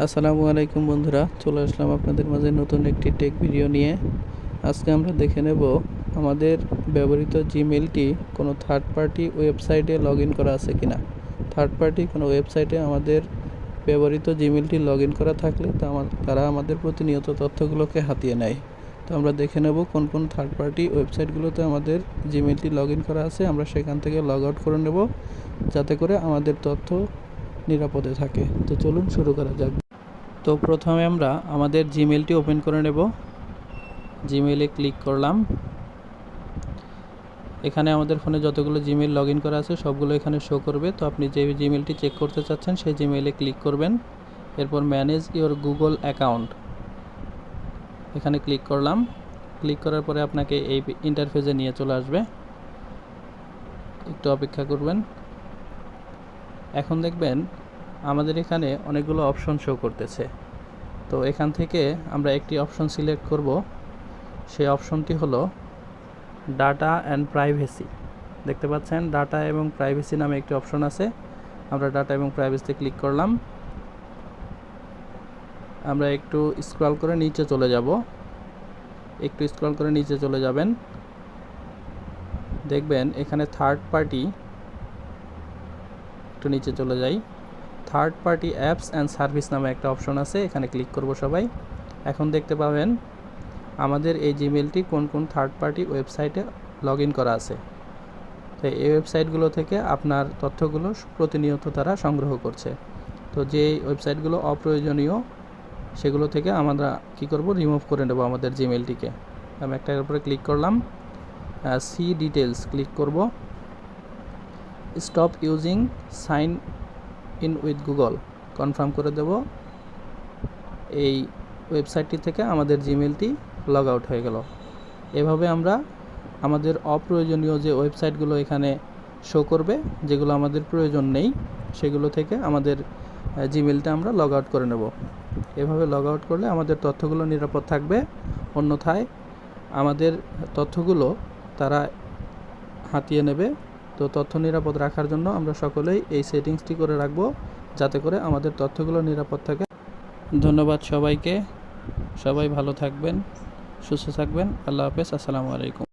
আসসালামু আলাইকুম বন্ধুরা, চলে আসলাম আপনাদের মাঝে নতুন একটি টেক ভিডিও নিয়ে। আজকে আমরা দেখে নেব আমাদের ব্যবহৃত জিমেলটি কোনো থার্ড পার্টি ওয়েবসাইটে লগ ইন করা আছে কিনা। থার্ড পার্টি কোনো ওয়েবসাইটে আমাদের ব্যবহৃত জিমেলটি লগ ইন করা থাকলে তারা আমাদের প্রতিনিয়ত তথ্যগুলোকে হাতিয়ে নেয়। তো আমরা দেখে নেব কোন কোন থার্ড পার্টি ওয়েবসাইটগুলোতে আমাদের জিমেলটি লগ ইন করা আছে। আমরা সেখান থেকে লগ আউট করে নেব, যাতে করে আমাদের তথ্য নিরাপদে থাকে। তো চলুন শুরু করা যাক। তো প্রথমে আমরা আমাদের জিমেলটি ওপেন করে নেব। জিমেলে ক্লিক করলাম। এখানে আমাদের ফোনে যতগুলো জিমেল লগ ইন করা আছে সবগুলো এখানে শো করবে। তো আপনি যে জিমেলটি চেক করতে চাচ্ছেন সেই জিমেলে ক্লিক করবেন। এরপর ম্যানেজ ইওর গুগল অ্যাকাউন্ট এখানে ক্লিক করলাম। ক্লিক করার পরে আপনাকে এই ইন্টারফেসে নিয়ে চলে আসবে। একটু অপেক্ষা করবেন। এখন দেখবেন আমাদের এখানে অনেকগুলো অপশন শো করতেছে। তো এখান থেকে আমরা একটি অপশন সিলেক্ট করব। সেই অপশনটি হলো ডাটা অ্যান্ড প্রাইভেসি। দেখতে পাচ্ছেন ডাটা এবং প্রাইভেসি নামে একটি অপশন আছে। আমরা ডাটা এবং প্রাইভেসিতে ক্লিক করলাম। আমরা একটু স্ক্রল করে নিচে চলে যাব। একটু স্ক্রল করে নিচে চলে যাবেন। দেখবেন এখানে থার্ড পার্টি, একটু নিচে চলে যাই, third party apps and service নামে একটা অপশন আছে। এখানে ক্লিক করব সবাই। এখন দেখতে পাবেন আমাদের এই জিমেলটি কোন কোন থার্ড পার্টি ওয়েবসাইটে লগ ইন করা আছে। তো এই ওয়েবসাইটগুলো থেকে আপনার তথ্যগুলো প্রতিনিয়ত তারা সংগ্রহ করছে। তো যে ওয়েবসাইটগুলো অপ্রয়োজনীয় সেগুলো থেকে আমরা কী করব, রিমুভ করে নেব আমাদের জিমেলটিকে। আমি একটার উপরে ক্লিক করলাম, সি ডিটেলস ক্লিক করব, stop using sign in with Google confirm করে দেব। এই ওয়েবসাইটটি থেকে আমাদের জিমেলটি লগ আউট হয়ে গেল। এভাবে আমরা আমাদের অপ্রয়োজনীয় যে ওয়েবসাইটগুলো এখানে শো করবে, যেগুলো আমাদের প্রয়োজন নেই, সেগুলো থেকে আমাদের জিমেলটা আমরা লগ আউট করে নেব। এভাবে লগ আউট করলে আমাদের তথ্যগুলো নিরাপদ থাকবে। অন্যথায় আমাদের তথ্যগুলো তারা হাতিয়ে নেবে। তো তথ্য নিরাপদ রাখার জন্য আমরা সকলেই এই সেটিংসটি করে রাখব, যাতে করে আমাদের তথ্যগুলো নিরাপদ থাকে। ধন্যবাদ সবাইকে। সবাই ভালো থাকবেন, সুস্থ থাকবেন। আল্লাহ হাফেজ। আসসালামু আলাইকুম।